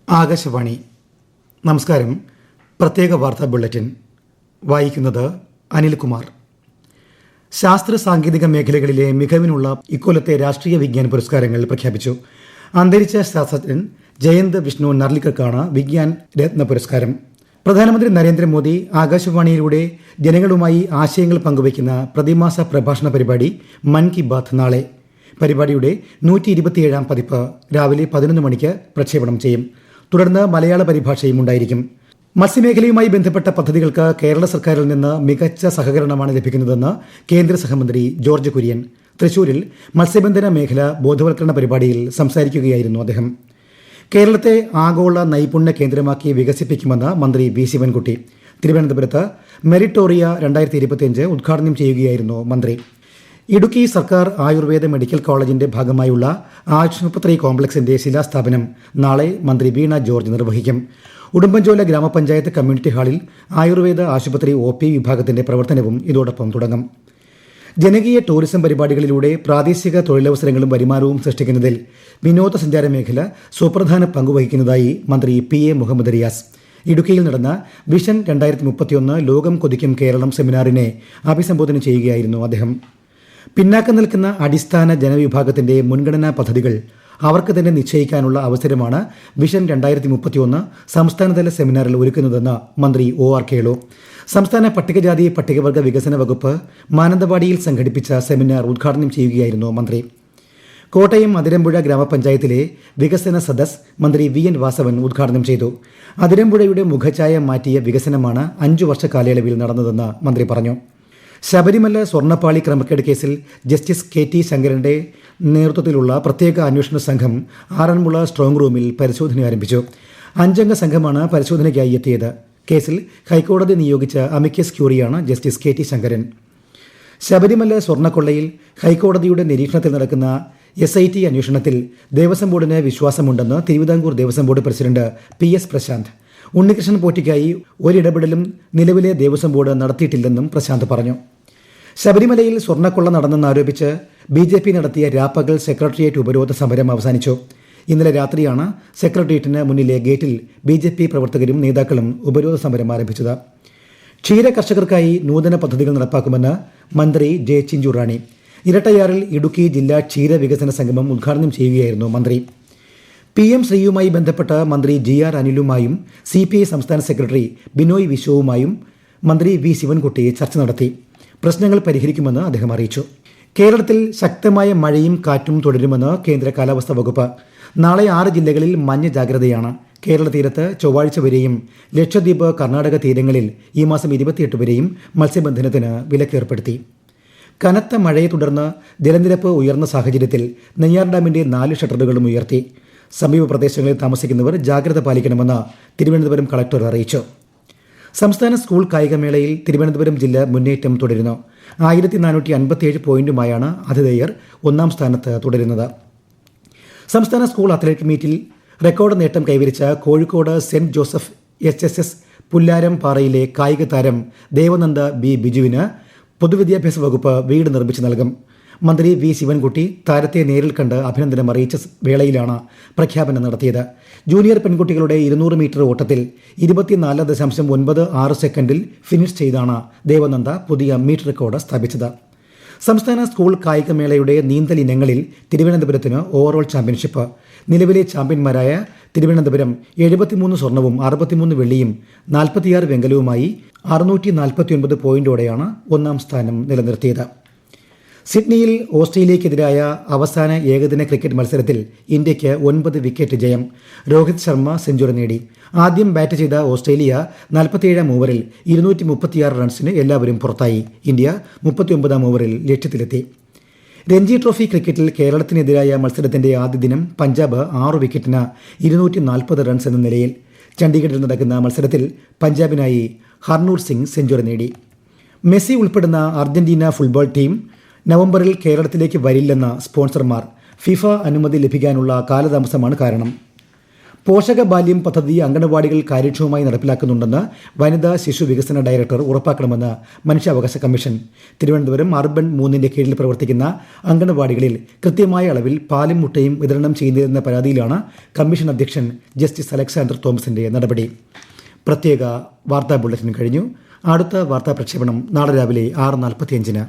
ആകാശവാണി. നമസ്കാരം. പ്രത്യേക വാർത്താ ബുള്ളറ്റിൻ വായിക്കുന്നത് അനിൽകുമാർ. ശാസ്ത്ര സാങ്കേതിക മേഖലകളിലെ മികവിനുള്ള ഇക്കൊല്ലത്തെ രാഷ്ട്രീയ വിജ്ഞാൻ പുരസ്കാരങ്ങൾ പ്രഖ്യാപിച്ചു. അന്തരിച്ച ശാസ്ത്രജ്ഞൻ ജയന്ത് വിഷ്ണു നർലിക്കർക്കാണ് വിജ്ഞാൻ രത്ന പുരസ്കാരം. പ്രധാനമന്ത്രി നരേന്ദ്രമോദി ആകാശവാണിയിലൂടെ ജനങ്ങളുമായി ആശയങ്ങൾ പങ്കുവയ്ക്കുന്ന പ്രതിമാസ പ്രഭാഷണ പരിപാടി മൻ കി ബാത്ത് നാളെ. പരിപാടിയുടെ 127ാം പതിപ്പ് രാവിലെ 11 മണിക്ക് പ്രക്ഷേപണം ചെയ്യും. തുടർന്ന് മലയാള പരിഭാഷയും ഉണ്ടായിരിക്കും. മത്സ്യമേഖലയുമായി ബന്ധപ്പെട്ട പദ്ധതികൾക്ക് കേരള സർക്കാരിൽ നിന്ന് മികച്ച സഹകരണമാണ് ലഭിക്കുന്നതെന്ന് കേന്ദ്ര സഹമന്ത്രി ജോർജ് കുര്യൻ. തൃശൂരിൽ മത്സ്യബന്ധന മേഖല ബോധവൽക്കരണ പരിപാടിയിൽ സംസാരിക്കുകയായിരുന്നു അദ്ദേഹം. കേരളത്തെ ആഗോള നൈപുണ്യ കേന്ദ്രമാക്കി വികസിപ്പിക്കുമെന്ന് മന്ത്രി വി ശിവൻകുട്ടി. തിരുവനന്തപുരത്ത് മെറിറ്റോറിയ 2025 ഉദ്ഘാടനം ചെയ്യുകയായിരുന്നു മന്ത്രി. ഇടുക്കി സർക്കാർ ആയുർവേദ മെഡിക്കൽ കോളേജിന്റെ ഭാഗമായുള്ള ആശുപത്രി കോംപ്ലക്സിന്റെ ശിലാസ്ഥാപനം നാളെ മന്ത്രി വീണ ജോർജ് നിർവഹിക്കും. ഉടുമ്പൻചോല ഗ്രാമപഞ്ചായത്ത് കമ്മ്യൂണിറ്റി ഹാളിൽ ആയുർവേദ ആശുപത്രി OP വിഭാഗത്തിന്റെ പ്രവർത്തനവും ഇതോടൊപ്പം തുടങ്ങും. ജനകീയ ടൂറിസം പരിപാടികളിലൂടെ പ്രാദേശിക തൊഴിലവസരങ്ങളും വരുമാനവും സൃഷ്ടിക്കുന്നതിൽ വിനോദസഞ്ചാര മേഖല സുപ്രധാന പങ്കുവഹിക്കുന്നതായി മന്ത്രി PA മുഹമ്മദ് റിയാസ്. ഇടുക്കിയിൽ നടന്ന വിഷൻ 2031 ലോകം കൊതിക്കും കേരളം സെമിനാറിനെ അഭിസംബോധന ചെയ്യുകയായിരുന്നു അദ്ദേഹം. പിന്നാക്കം നിൽക്കുന്ന അടിസ്ഥാന ജനവിഭാഗത്തിന്റെ മുൻഗണനാ പദ്ധതികൾ അവർക്ക് തന്നെ നിശ്ചയിക്കാനുള്ള അവസരമാണ് വിഷൻ 2031 സംസ്ഥാനതല സെമിനാറിൽ ഒരുക്കുന്നതെന്ന് മന്ത്രി OR കേളു. സംസ്ഥാന പട്ടികജാതി പട്ടികവർഗ വികസന വകുപ്പ് മാനന്തവാടിയിൽ സംഘടിപ്പിച്ച സെമിനാർ ഉദ്ഘാടനം ചെയ്യുകയായിരുന്നു മന്ത്രി. കോട്ടയം അതിരമ്പുഴ ഗ്രാമപഞ്ചായത്തിലെ വികസന സദസ് മന്ത്രി VN വാസവൻ ഉദ്ഘാടനം ചെയ്തു. അതിരമ്പുഴയുടെ മുഖഛായ മാറ്റിയ വികസനമാണ് 5 വർഷ കാലയളവിൽ നടന്നതെന്ന് മന്ത്രി പറഞ്ഞു. ശബരിമല സ്വർണ്ണപ്പാളി ക്രമക്കേട് കേസിൽ ജസ്റ്റിസ് KT ശങ്കരന്റെ നേതൃത്വത്തിലുള്ള പ്രത്യേക അന്വേഷണ സംഘം ആറന്മുള സ്ട്രോങ് റൂമിൽ പരിശോധന ആരംഭിച്ചു. 5 അംഗ സംഘമാണ് പരിശോധനയ്ക്കായി എത്തിയത്. കേസിൽ ഹൈക്കോടതി നിയോഗിച്ച അമിക്കസ് ക്യൂറിയാണ് ജസ്റ്റിസ് KT ശങ്കരൻ. ശബരിമല സ്വർണ്ണക്കൊള്ളയിൽ ഹൈക്കോടതിയുടെ നിരീക്ഷണത്തിൽ നടക്കുന്ന SIT അന്വേഷണത്തിൽ ദേവസ്വം ബോർഡിന് വിശ്വാസമുണ്ടെന്ന് Thiruvithamkoor Devaswom board president PS Prasanth. Unnikrishnan പോറ്റിക്കായി ഒരിടപെടലും നിലവിലെ ദേവസ്വം ബോർഡ് നടത്തിയിട്ടില്ലെന്നും പ്രശാന്ത് പറഞ്ഞു. ശബരിമലയിൽ സ്വർണ്ണക്കൊള്ള നടന്നെന്നാരോപിച്ച് BJP നടത്തിയ രാപ്പകൽ സെക്രട്ടേറിയറ്റ് ഉപരോധ സമരം അവസാനിച്ചു. ഇന്നലെ രാത്രിയാണ് സെക്രട്ടേറിയറ്റിന് മുന്നിലെ ഗേറ്റിൽ BJP പ്രവർത്തകരും നേതാക്കളും ഉപരോധ സമരം ആരംഭിച്ചത്. ക്ഷീര കർഷകർക്കായി നൂതന പദ്ധതികൾ നടപ്പാക്കുമെന്ന് മന്ത്രി J ചിഞ്ചുറാണി. ഇരട്ടയാറിൽ ഇടുക്കി ജില്ലാ ക്ഷീര വികസന സംഗമം ഉദ്ഘാടനം ചെയ്യുകയായിരുന്നു മന്ത്രി. PM ശ്രീയുമായി ബന്ധപ്പെട്ട മന്ത്രി GR അനിലുമായും CPI സംസ്ഥാന സെക്രട്ടറി ബിനോയ് വിശ്വവുമായും മന്ത്രി V ശിവൻകുട്ടി ചർച്ച നടത്തി. പ്രശ്നങ്ങൾ പരിഹരിക്കുമെന്ന് അദ്ദേഹം അറിയിച്ചു. കേരളത്തിൽ ശക്തമായ മഴയും കാറ്റും തുടരുമെന്ന് കേന്ദ്ര കാലാവസ്ഥാ വകുപ്പ്. നാളെ 6 ജില്ലകളിൽ മഞ്ഞ ജാഗ്രതയാണ്. കേരള തീരത്ത് ചൊവ്വാഴ്ച വരെയും ലക്ഷദ്വീപ് കർണാടക തീരങ്ങളിൽ ഈ മാസം 28 വരെയും മത്സ്യബന്ധനത്തിന് വിലക്കേർപ്പെടുത്തി. കനത്ത മഴയെ തുടർന്ന് ജലനിരപ്പ് ഉയർന്ന സാഹചര്യത്തിൽ നെയ്യാർ ഡാമിന്റെ 4 ഷട്ടറുകളും ഉയർത്തി. സമീപ പ്രദേശങ്ങളിൽ താമസിക്കുന്നവർ ജാഗ്രത പാലിക്കണമെന്ന് തിരുവനന്തപുരം കളക്ടർ അറിയിച്ചു. സംസ്ഥാന സ്കൂൾ കായികമേളയിൽ തിരുവനന്തപുരം ജില്ല മുന്നേറ്റം തുടരുന്നു. 1457 പോയിന്റുമായാണ് ആതിഥേയർ 1ാം സ്ഥാനത്ത് തുടരുന്നത്. സംസ്ഥാന സ്കൂൾ അത്ലറ്റിക് മീറ്റിൽ റെക്കോർഡ് നേട്ടം കൈവരിച്ച കോഴിക്കോട് സെന്റ് ജോസഫ് SSS പുല്ലാരം പാറയിലെ കായിക താരം ദേവനന്ദ B ബിജുവിന് പൊതുവിദ്യാഭ്യാസ വകുപ്പ് വീട് നിർമ്മിച്ചു നൽകും. മന്ത്രി V ശിവൻകുട്ടി താരത്തെ നേരിൽ കണ്ട് അഭിനന്ദനം അറിയിച്ച വേളയിലാണ് പ്രഖ്യാപനം നടത്തിയത്. ജൂനിയർ പെൺകുട്ടികളുടെ 200 മീറ്റർ ഓട്ടത്തിൽ 24.96 സെക്കൻഡിൽ ഫിനിഷ് ചെയ്താണ് ദേവനന്ദ പുതിയ മീറ്റർ റെക്കോർഡ് സ്ഥാപിച്ചത്. സംസ്ഥാന സ്കൂൾ കായികമേളയുടെ നീന്തൽ ഇനങ്ങളിൽ തിരുവനന്തപുരത്തിന് ഓവറോൾ ചാമ്പ്യൻഷിപ്പ്. നിലവിലെ ചാമ്പ്യന്മാരായ തിരുവനന്തപുരം 73 സ്വർണവും 63 വെള്ളിയും 46 വെങ്കലവുമായി 649 പോയിന്റോടെയാണ് 1ാം സ്ഥാനം നിലനിർത്തിയത്. സിഡ്നിയിൽ ഓസ്ട്രേലിയക്കെതിരായ അവസാന ഏകദിന ക്രിക്കറ്റ് മത്സരത്തിൽ ഇന്ത്യയ്ക്ക് 9 വിക്കറ്റ് ജയം. രോഹിത് ശർമ്മ സെഞ്ചുറി നേടി. ആദ്യം ബാറ്റ് ചെയ്ത ഓസ്ട്രേലിയ 47ാം ഓവറിൽ 236 റൺസിന് എല്ലാവരും പുറത്തായി. ഇന്ത്യ 39ാം ഓവറിൽ ലക്ഷ്യത്തിലെത്തി. രഞ്ജി ട്രോഫി ക്രിക്കറ്റിൽ കേരളത്തിനെതിരായ മത്സരത്തിന്റെ ആദ്യ ദിനം പഞ്ചാബ് 6 വിക്കറ്റിന് 240 റൺസ് എന്ന നിലയിൽ. ചണ്ഡീഗഡിൽ നടക്കുന്ന മത്സരത്തിൽ പഞ്ചാബിനായി ഹർനൂർ സിംഗ് സെഞ്ചുറി നേടി. മെസ്സി ഉൾപ്പെടുന്ന അർജന്റീന ഫുട്ബോൾ ടീം നവംബറിൽ കേരളത്തിലേക്ക് വരില്ലെന്ന സ്പോൺസർമാർ. FIFA അനുമതി ലഭിക്കാനുള്ള കാലതാമസമാണ് കാരണം. പോഷക ബാല്യം പദ്ധതി അംഗനവാടികൾ കാര്യക്ഷമമായി നടപ്പിലാക്കുന്നുണ്ടെന്ന് വനിതാ ശിശു വികസന ഡയറക്ടർ ഉറപ്പാക്കണമെന്ന് മനുഷ്യാവകാശ കമ്മീഷൻ. തിരുവനന്തപുരം അർബൻ 3-ന്റെ കീഴിൽ പ്രവർത്തിക്കുന്ന അംഗനവാടികളിൽ കൃത്യമായ അളവിൽ പാലും മുട്ടയും വിതരണം ചെയ്യുന്നതെന്ന പരാതിയിലാണ് കമ്മീഷൻ അധ്യക്ഷൻ ജസ്റ്റിസ് അലക്സാണ്ടർ തോമസിന്റെ നടപടി. പ്രത്യേക വാർത്താ ബുള്ളറ്റിൻ കഴിഞ്ഞു. അടുത്ത വാർത്താ പ്രക്ഷേപണം നാളെ രാവിലെ 6:45-ന്.